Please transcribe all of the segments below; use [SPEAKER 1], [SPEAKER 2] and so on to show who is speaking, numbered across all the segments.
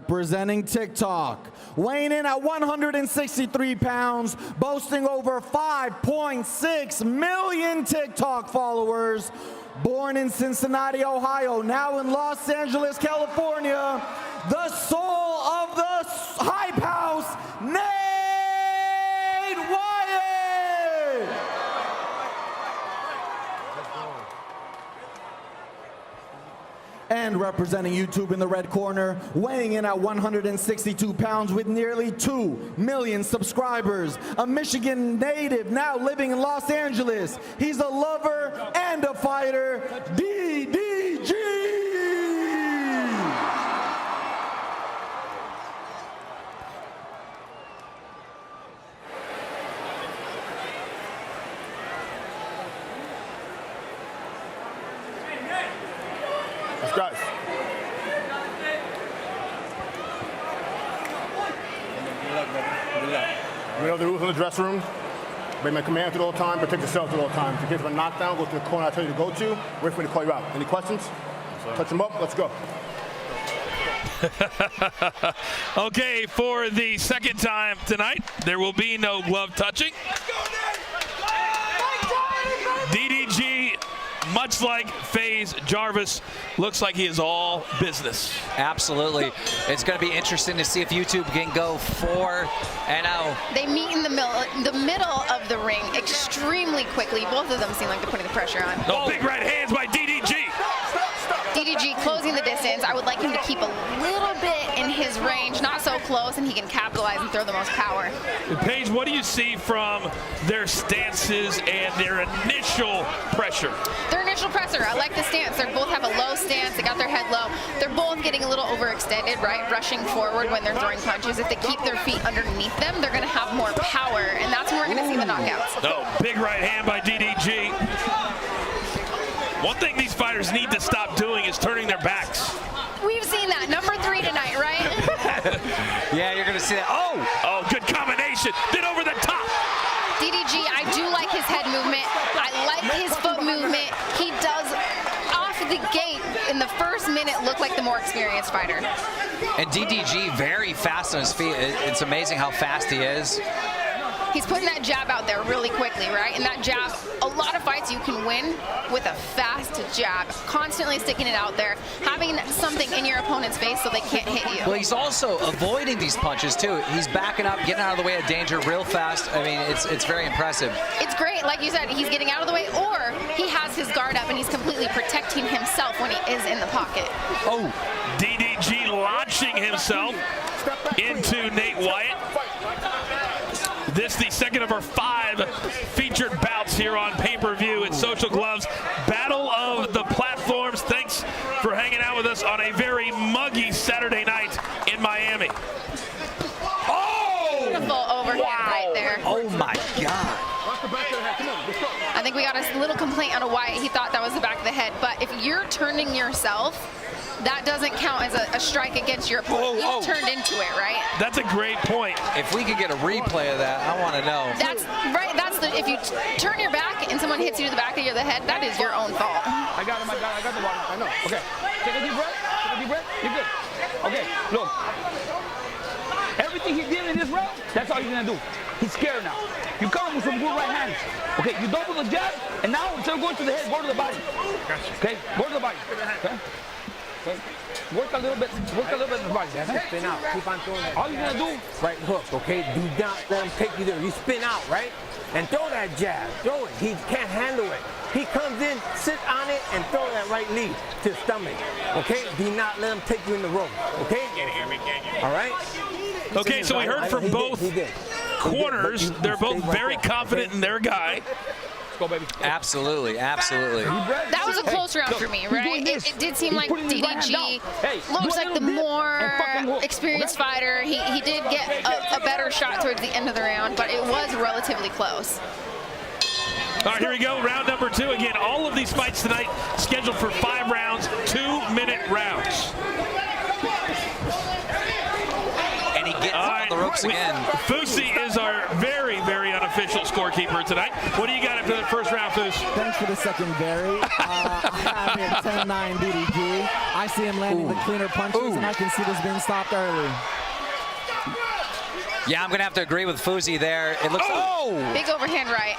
[SPEAKER 1] Representing TikTok, weighing in at 163 pounds, boasting over 5.6 million TikTok followers, born in Cincinnati, Ohio, now in Los Angeles, California, the soul of the Hype House, Wyatt! And representing YouTube in the red corner, weighing in at 162 pounds with nearly 2 million subscribers, a Michigan native now living in Los Angeles. He's a lover and a fighter, DDG!
[SPEAKER 2] Guys. We know the rules in the dressing room. Obey my commands at all times, protect yourselves at all times. In case of a knockdown, go to the corner I tell you to go to. Wait for me to call you out. Any questions? Touch them up. Let's go.
[SPEAKER 3] Okay, for the second time tonight, there will be no glove touching. DDG, much like FaZe Jarvis, looks like he is all business.
[SPEAKER 4] Absolutely. It's going to be interesting to see if YouTube can go 4-0.
[SPEAKER 5] They meet in the middle of the ring extremely quickly. Both of them seem like they're putting the pressure on.
[SPEAKER 3] Oh, big right hands by DDG.
[SPEAKER 5] DDG closing the distance. I would like him to keep a little bit in his range, not so close, and he can capitalize and throw the most power.
[SPEAKER 3] Paige, what do you see from their stances and their initial pressure?
[SPEAKER 5] Their initial pressure, I like the stance. They both have a low stance. They got their head low. They're both getting a little overextended, right? Rushing forward when they're throwing punches. If they keep their feet underneath them, they're going to have more power, and that's when we're going to see the knockouts.
[SPEAKER 3] Oh, big right hand by DDG. One thing these fighters need to stop doing is turning their backs.
[SPEAKER 5] We've seen that. Number 3 tonight, right?
[SPEAKER 4] Yeah, you're going to see that.
[SPEAKER 3] Oh, good combination. Then over the top.
[SPEAKER 5] DDG, I do like his head movement. I like his foot movement. He does, off the gate, in the first minute, look like the more experienced fighter.
[SPEAKER 4] And DDG very fast on his feet. It's amazing how fast he is.
[SPEAKER 5] He's putting that jab out there really quickly, right? And that jab, a lot of fights you can win with a fast jab, constantly sticking it out there, having something in your opponent's face so they can't hit you.
[SPEAKER 4] Well, he's also avoiding these punches, too. He's backing up, getting out of the way of danger real fast. I mean, it's very impressive.
[SPEAKER 5] It's great. Like you said, he's getting out of the way, or he has his guard up and he's completely protecting himself when he is in the pocket.
[SPEAKER 3] Oh, DDG launching himself into Nate Wyatt. This the second of our 5 featured bouts here on pay-per-view at Social Gloves. Battle of the Platforms. Thanks for hanging out with us on a very muggy Saturday night in Miami. Oh!
[SPEAKER 5] Beautiful overhand right there.
[SPEAKER 4] Oh, my God.
[SPEAKER 5] I think we got a little complaint out of Wyatt. He thought that was the back of the head. But if you're turning yourself, that doesn't count as a strike against your opponent. You've turned into it, right?
[SPEAKER 3] That's a great point.
[SPEAKER 4] If we could get a replay of that, I want to know.
[SPEAKER 5] That's right. That's the, if you turn your back and someone hits you to the back of the head, that is your own fault.
[SPEAKER 6] I got him, I got the water. I know. Okay. Take a deep breath. Take a deep breath. You're good. Okay, look. Everything he did in this round, that's all he's going to do. He's scared now. You come with some good right hands. Okay, you double the jab, and now instead of going to the head, go to the body.
[SPEAKER 3] Gotcha.
[SPEAKER 6] Okay, go to the body. Okay? Okay. Work a little bit in the body.
[SPEAKER 7] That's it, spin out. Keep on throwing that.
[SPEAKER 6] All you're going to do,
[SPEAKER 7] Right hook, okay? Do not let him take you there. You spin out, right? And throw that jab. Throw it. He can't handle it. He comes in, sit on it, and throw that right knee to the stomach. Okay? Do not let him take you in the rope. Okay? All right?
[SPEAKER 3] Okay, so we heard from both corners. They're both very confident in their guy.
[SPEAKER 6] go, baby.
[SPEAKER 4] Absolutely, absolutely.
[SPEAKER 5] That was a close round for me, right? It did seem like DDG looks like the more experienced fighter. He did get a better shot towards the end of the round, but it was relatively close.
[SPEAKER 3] All right, here we go, round number 2. Again, all of these fights tonight scheduled for 5 rounds, 2-minute rounds.
[SPEAKER 4] And he gets on the ropes again.
[SPEAKER 1] Fusi
[SPEAKER 3] is our very, very unofficial scorekeeper tonight. What do you got after the first round, Foos?
[SPEAKER 1] Thanks for the second, Barry. I have it 10-9 DDG. I see him landing the cleaner punches, and I can see this being stopped early.
[SPEAKER 4] Yeah, I'm going to have to agree with Fuzi there. It looks...
[SPEAKER 5] Big overhand right.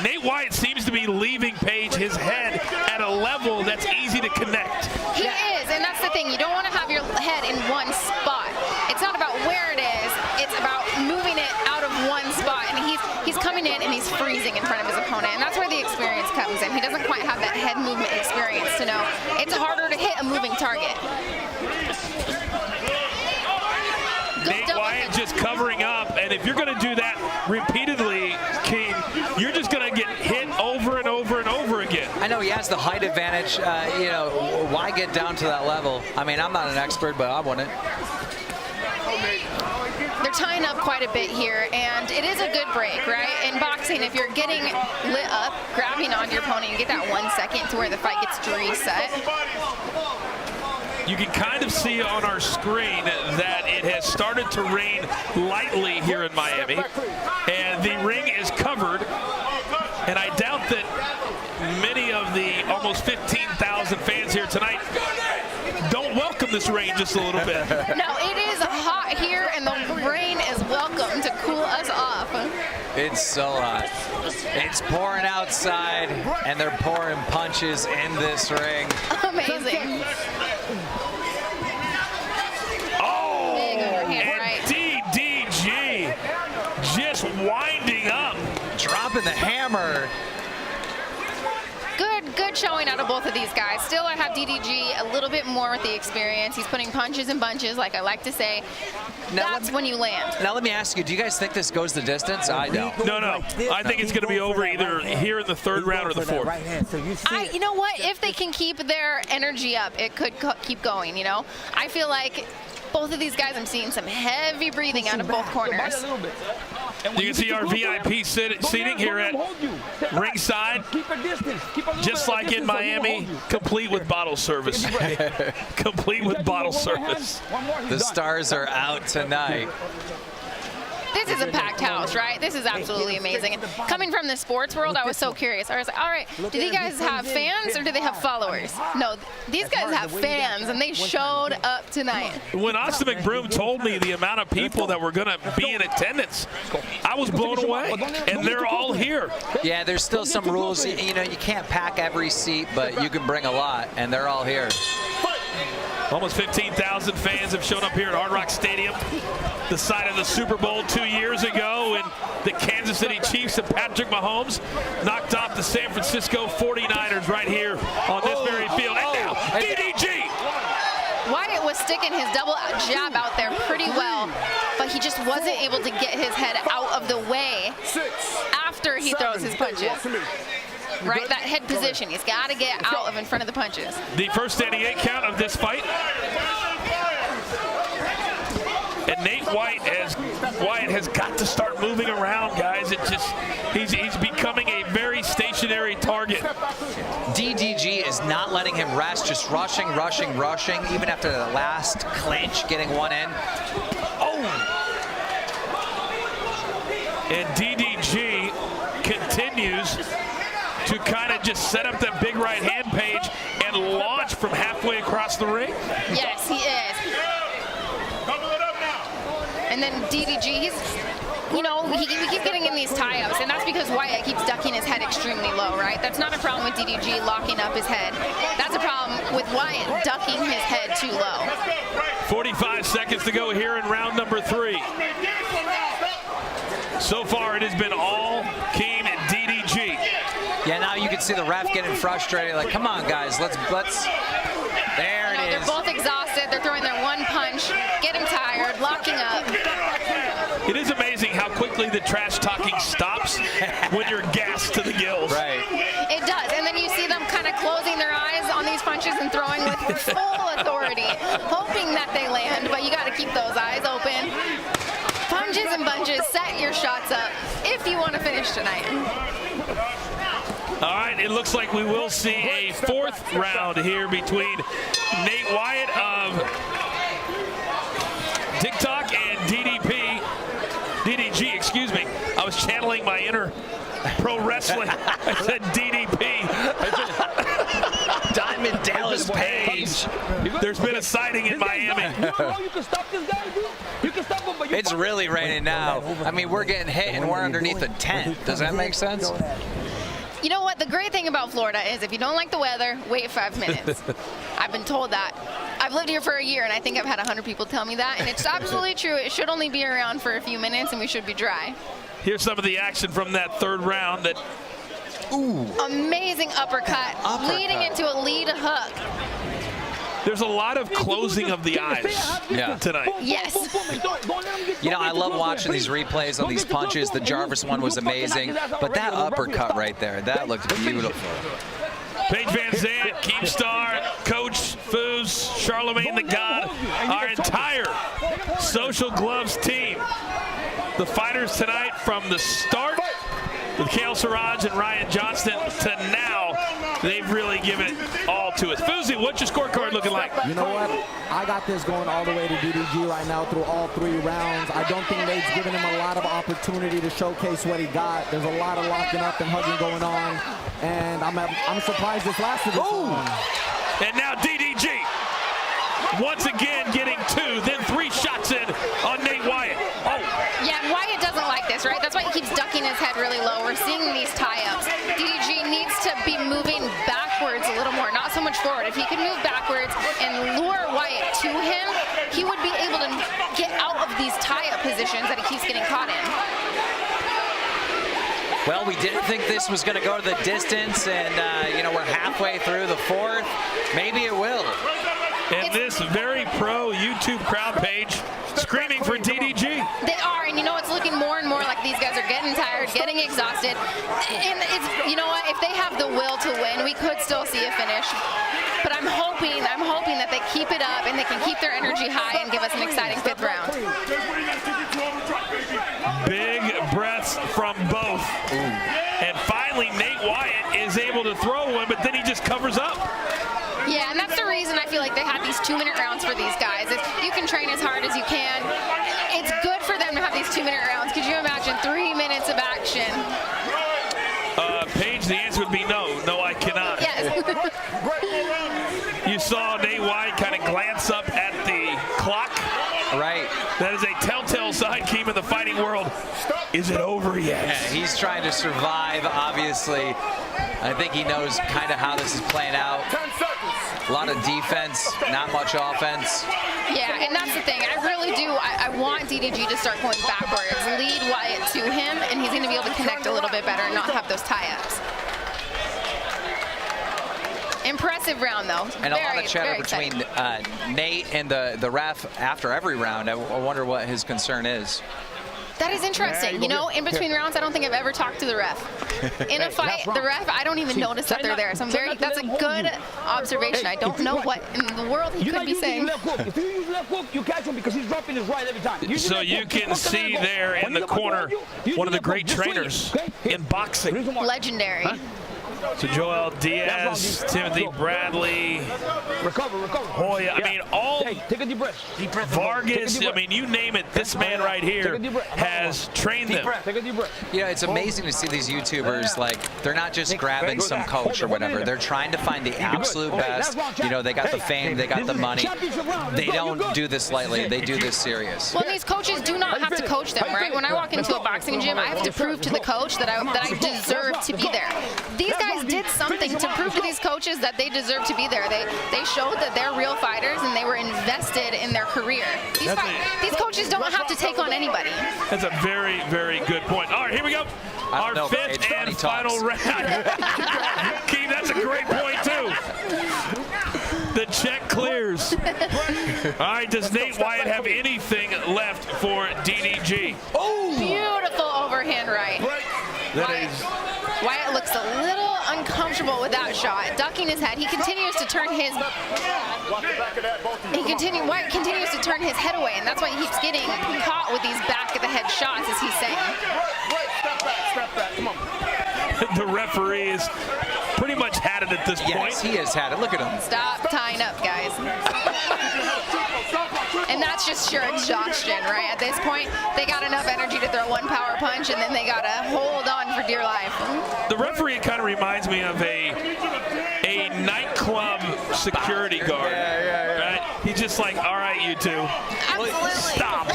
[SPEAKER 3] Nate Wyatt seems to be leaving Page his head at a level that's easy to connect.
[SPEAKER 5] He is, and that's the thing. You don't want to have your head in one spot. It's not about where it is. It's about moving it out of one spot. And he's coming in and he's freezing in front of his opponent. And that's where the experience comes in. He doesn't quite have that head movement experience to know it's harder to hit a moving target.
[SPEAKER 3] Nate Wyatt just covering up, and if you're going to do that repeatedly, King, you're just going to get hit over and over and over again.
[SPEAKER 4] I know he has the height advantage. You know, why get down to that level? I mean, I'm not an expert, but I wouldn't.
[SPEAKER 5] They're tying up quite a bit here, and it is a good break, right? In boxing, if you're getting lit up, grabbing on your opponent, you get that 1 second to where the fight gets to reset.
[SPEAKER 3] You can kind of see on our screen that it has started to rain lightly here in Miami, and the ring is covered, and I doubt that many of the almost 15,000 fans here tonight don't welcome this rain just a little bit.
[SPEAKER 5] No, it is hot here, and the rain is welcome to cool us off.
[SPEAKER 4] It's so hot. It's pouring outside, and they're pouring punches in this ring.
[SPEAKER 5] Amazing.
[SPEAKER 3] And DDG just winding up.
[SPEAKER 4] Dropping the hammer.
[SPEAKER 5] Good showing out of both of these guys. Still, I have DDG a little bit more with the experience. He's putting punches in bunches, like I like to say. That's when you land.
[SPEAKER 4] Now let me ask you, do you guys think this goes the distance? I don't.
[SPEAKER 3] No. I think it's going to be over either here in the third round or the fourth.
[SPEAKER 5] You know what? If they can keep their energy up, it could keep going, you know? I feel like both of these guys, I'm seeing some heavy breathing out of both corners.
[SPEAKER 3] You can see our VIP seating here at ringside, just like in Miami, complete with bottle service. Complete with bottle service.
[SPEAKER 4] The stars are out tonight.
[SPEAKER 5] This is a packed house, right? This is absolutely amazing. And coming from the sports world, I was so curious. I was like, all right, do these guys have fans or do they have followers? No, these guys have fans, and they showed up tonight.
[SPEAKER 3] When Austin McBroom told me the amount of people that were going to be in attendance, I was blown away, and they're all here.
[SPEAKER 4] Yeah, there's still some rules. You know, you can't pack every seat, but you can bring a lot, and they're all here.
[SPEAKER 3] Almost 15,000 fans have shown up here at Hard Rock Stadium, the site of the Super Bowl 2 years ago, when the Kansas City Chiefs and Patrick Mahomes knocked off the San Francisco 49ers right here on this very field. And now, DDG!
[SPEAKER 5] Wyatt was sticking his double jab out there pretty well, but he just wasn't able to get his head out of the way after he throws his punches. Right, that head position. He's got to get out of in front of the punches.
[SPEAKER 3] The first standing 8 count of this fight. And Nate Wyatt has got to start moving around, guys. He's becoming a very stationary target.
[SPEAKER 4] DDG is not letting him rest, just rushing, even after the last clinch, getting one in.
[SPEAKER 3] And DDG continues to kind of just set up that big right hand Page and launch from halfway across the ring.
[SPEAKER 5] Yes, he is. And then DDG, he keeps getting in these tie-ups, and that's because Wyatt keeps ducking his head extremely low, right? That's not a problem with DDG locking up his head. That's a problem with Wyatt ducking his head too low.
[SPEAKER 3] 45 seconds to go here in round number 3. So far, it has been all Keem and DDG.
[SPEAKER 4] Yeah, now you can see the ref getting frustrated. Like, come on, guys, let's. There it is.
[SPEAKER 5] They're both exhausted. They're throwing their one punch, getting tired, locking up.
[SPEAKER 3] It is amazing how quickly the trash talking stops when you're gassed to the gills.
[SPEAKER 4] Right.
[SPEAKER 5] It does, and then you see them kind of closing their eyes on these punches and throwing with full authority, hoping that they land, but you got to keep those eyes open. Punches and bunches, set your shots up if you want to finish tonight.
[SPEAKER 3] All right, it looks like we will see a 4th round here between Nate Wyatt of TikTok and DDG, excuse me. I was channeling my inner pro wrestling. I said DDP.
[SPEAKER 4] Diamond Dallas
[SPEAKER 3] page, there's been a sighting in Miami.
[SPEAKER 6] You can stop this guy, dude. You can stop him, but
[SPEAKER 4] It's really raining now. I mean, we're getting hit and we're underneath a tent. Does that make sense?
[SPEAKER 5] You know what? The great thing about Florida is if you don't like the weather, wait 5 minutes. I've been told that. I've lived here for a year, and I think I've had 100 people tell me that, and it's absolutely true. It should only be around for a few minutes, and we should be dry.
[SPEAKER 3] Here's some of the action from that third round.
[SPEAKER 5] Amazing uppercut, leading into a lead hook.
[SPEAKER 3] There's a lot of closing of the eyes tonight.
[SPEAKER 5] Yes.
[SPEAKER 4] You know, I love watching these replays on these punches. The Jarvis one was amazing, but that uppercut right there, that looked beautiful.
[SPEAKER 3] Paige Van Zandt, Keemstar, Coach Foos, Charlemagne the God, our entire Social Gloves team. The fighters tonight from the start with Kale Siraj and Ryan Johnston to now, they've really given it all to us. Foosy, what's your scorecard looking like?
[SPEAKER 1] You know what? I got this going all the way to DDG right now through all 3 rounds. I don't think Nate's given him a lot of opportunity to showcase what he got. There's a lot of locking up and hugging going on, and I'm surprised this lasted this long.
[SPEAKER 3] And now DDG once again getting 2, then 3 shots in on Nate Wyatt.
[SPEAKER 5] Yeah, Wyatt doesn't like this, right? That's why he keeps ducking his head really low. We're seeing these tie-ups. DDG needs to be moving backwards a little more, not so much forward. If he could move backwards and lure Wyatt to him, he would be able to get out of these tie-up positions that he keeps getting caught in.
[SPEAKER 4] Well, we didn't think this was going to go to the distance, and, you know, we're halfway through the 4th. Maybe it will.
[SPEAKER 3] And this very pro YouTube crowd page screaming for DDG.
[SPEAKER 5] They are, and you know, it's looking more and more like these guys are getting tired, getting exhausted. And it's, you know what, if they have the will to win, we could still see a finish. But I'm hoping that they keep it up and they can keep their energy high and give us an exciting 5th round.
[SPEAKER 3] Big breaths from both. And finally, Nate Wyatt is able to throw one, but then he just covers up.
[SPEAKER 5] Yeah, and that's the reason I feel like they had these 2-minute rounds for these guys. You can train as hard as you can. It's good for them to have these 2-minute rounds. Could you imagine 3 minutes of action?
[SPEAKER 3] Paige, the answer would be no. No, I cannot.
[SPEAKER 5] Yes.
[SPEAKER 3] You saw Nate Wyatt kind of glance up at the clock.
[SPEAKER 4] Right.
[SPEAKER 3] That is a telltale sign, Keem, in the fighting world. Is it over yet?
[SPEAKER 4] Yeah, he's trying to survive, obviously. I think he knows kind of how this is playing out. A lot of defense, not much offense.
[SPEAKER 5] Yeah, and that's the thing. I really do. I want DDG to start going backwards, lead Wyatt to him, and he's going to be able to connect a little bit better and not have those tie-ups. Impressive round, though.
[SPEAKER 4] And a lot of chatter between Nate and the ref after every round. I wonder what his concern is.
[SPEAKER 5] That is interesting. You know, in between rounds, I don't think I've ever talked to the ref. In a fight, the ref, I don't even notice that they're there. So that's a good observation. I don't know what in the world he could be saying.
[SPEAKER 6] If you use left hook, you catch him because he's dropping his right every time.
[SPEAKER 3] So you can see there in the corner one of the great trainers in boxing.
[SPEAKER 5] Legendary.
[SPEAKER 3] So Joel Diaz, Timothy Bradley, Hoya, I mean, all
[SPEAKER 6] take a deep breath.
[SPEAKER 3] Vargas, I mean, you name it, this man right here has trained them.
[SPEAKER 6] Take a deep breath.
[SPEAKER 4] Yeah, it's amazing to see these YouTubers, like, they're not just grabbing some coach or whatever. They're trying to find the absolute best. You know, they got the fame, they got the money. They don't do this lightly. They do this serious.
[SPEAKER 5] Well, these coaches do not have to coach them, right? When I walk into a boxing gym, I have to prove to the coach that I deserve to be there. These guys did something to prove to these coaches that they deserve to be there. They showed that they're real fighters and they were invested in their career. These coaches don't have to take on anybody.
[SPEAKER 3] That's a very, very good point. All right, here we go. Our 5th and final round. Keith, that's a great point, too. The check clears. All right, does Nate Wyatt have anything left for DDG?
[SPEAKER 5] Oh! Beautiful overhand right. Wyatt looks a little uncomfortable with that shot, ducking his head. He continues to turn his Wyatt continues to turn his head away, and that's why he keeps getting caught with these back of the head shots, as he's saying.
[SPEAKER 2] Step back, come on.
[SPEAKER 3] The referee is pretty much had it at this point.
[SPEAKER 4] Yes, he has had it. Look at him.
[SPEAKER 5] Stop tying up, guys. And that's just sheer exhaustion, right? At this point, they got enough energy to throw one power punch, and then they got to hold on for dear life.
[SPEAKER 3] The referee kind of reminds me of a nightclub security guard. Right? He's just like, all right, you two.
[SPEAKER 5] Absolutely.
[SPEAKER 3] Stop.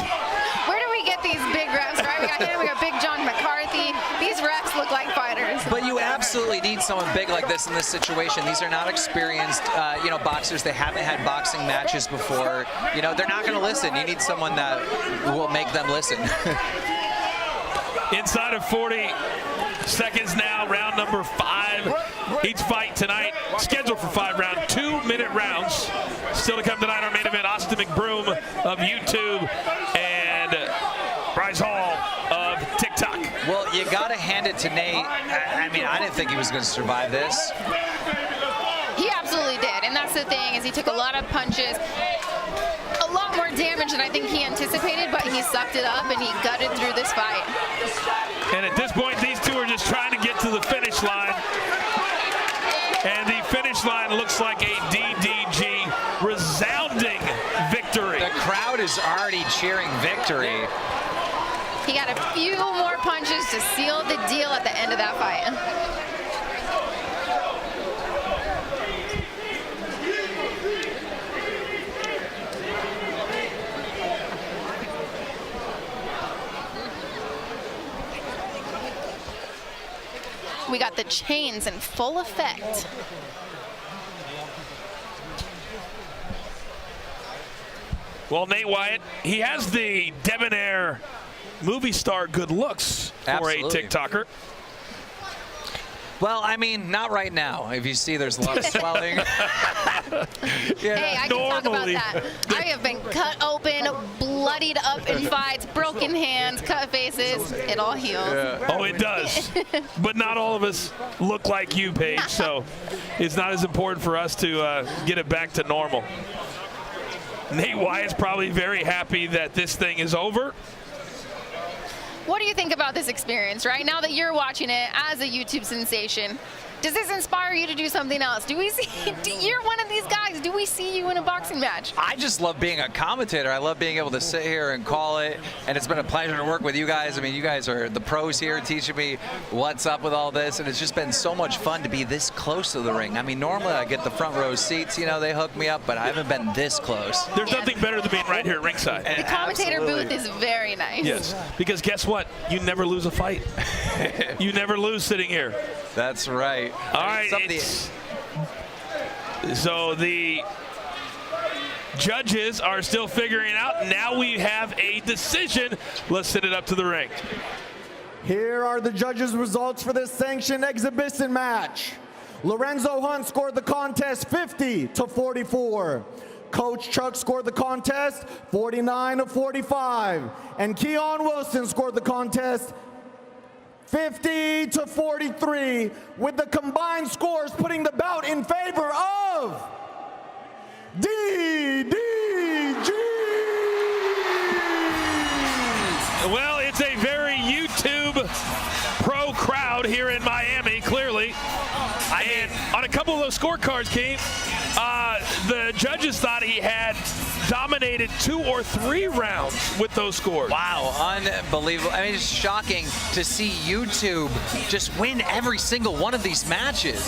[SPEAKER 5] Where do we get these big refs, right? We got him, we got Big John McCarthy. These refs look like fighters.
[SPEAKER 4] But you absolutely need someone big like this in this situation. These are not experienced, boxers. They haven't had boxing matches before. They're not going to listen. You need someone that will make them listen.
[SPEAKER 3] Inside of 40 seconds now, round number 5. Each fight tonight scheduled for 5 rounds, 2-minute rounds. Still to come tonight, our main event, Austin McBroom of YouTube and Bryce Hall of TikTok.
[SPEAKER 4] Well, you got to hand it to Nate. I didn't think he was going to survive this.
[SPEAKER 5] He absolutely did, and that's the thing, is he took a lot of punches, a lot more damage than I think he anticipated, but he sucked it up and he gutted through this fight.
[SPEAKER 3] And at this point, these two are just trying to get to the finish line. And the finish line looks like a DDG resounding victory.
[SPEAKER 4] The crowd is already cheering victory.
[SPEAKER 5] He got a few more punches to seal the deal at the end of that fight. We got the chains in full effect.
[SPEAKER 3] Well, Nate Wyatt, he has the debonair movie star good looks for
[SPEAKER 4] Absolutely.
[SPEAKER 3] a TikToker.
[SPEAKER 4] Well, not right now. If you see, there's a lot of swelling.
[SPEAKER 5] Hey, I can talk about that. I have been cut open, bloodied up in fights, broken hands, cut faces. It all heals.
[SPEAKER 3] Oh, it does. But not all of us look like you, Paige, so it's not as important for us to get it back to normal. Nate Wyatt's probably very happy that this thing is over.
[SPEAKER 5] What do you think about this experience, right? Now that you're watching it as a YouTube sensation, does this inspire you to do something else? Do we see, you're one of these guys, do we see you in a boxing match?
[SPEAKER 4] I just love being a commentator. I love being able to sit here and call it, and it's been a pleasure to work with you guys. You guys are the pros here teaching me what's up with all this, and it's just been so much fun to be this close to the ring. Normally I get the front row seats, they hook me up, but I haven't been this close.
[SPEAKER 3] There's nothing better than being right here at ringside.
[SPEAKER 5] The commentator booth is very nice.
[SPEAKER 3] Yes, because guess what? You never lose a fight. You never lose sitting here.
[SPEAKER 4] That's right.
[SPEAKER 3] All right. So the judges are still figuring out. Now we have a decision. Let's send it up to the ring.
[SPEAKER 1] Here are the judges' results for this sanctioned exhibition match. Lorenzo Hunt scored the contest 50-44. Coach Chuck scored the contest 49-45. And Keon Wilson scored the contest 50-43, with the combined scores putting the bout in favor of DDG.
[SPEAKER 3] Well, it's a very YouTube pro crowd here in Miami, clearly. And on a couple of those scorecards, Keith, the judges thought he had dominated 2 or 3 rounds with those scores.
[SPEAKER 4] Wow, unbelievable. It's shocking to see YouTube just win every single one of these matches.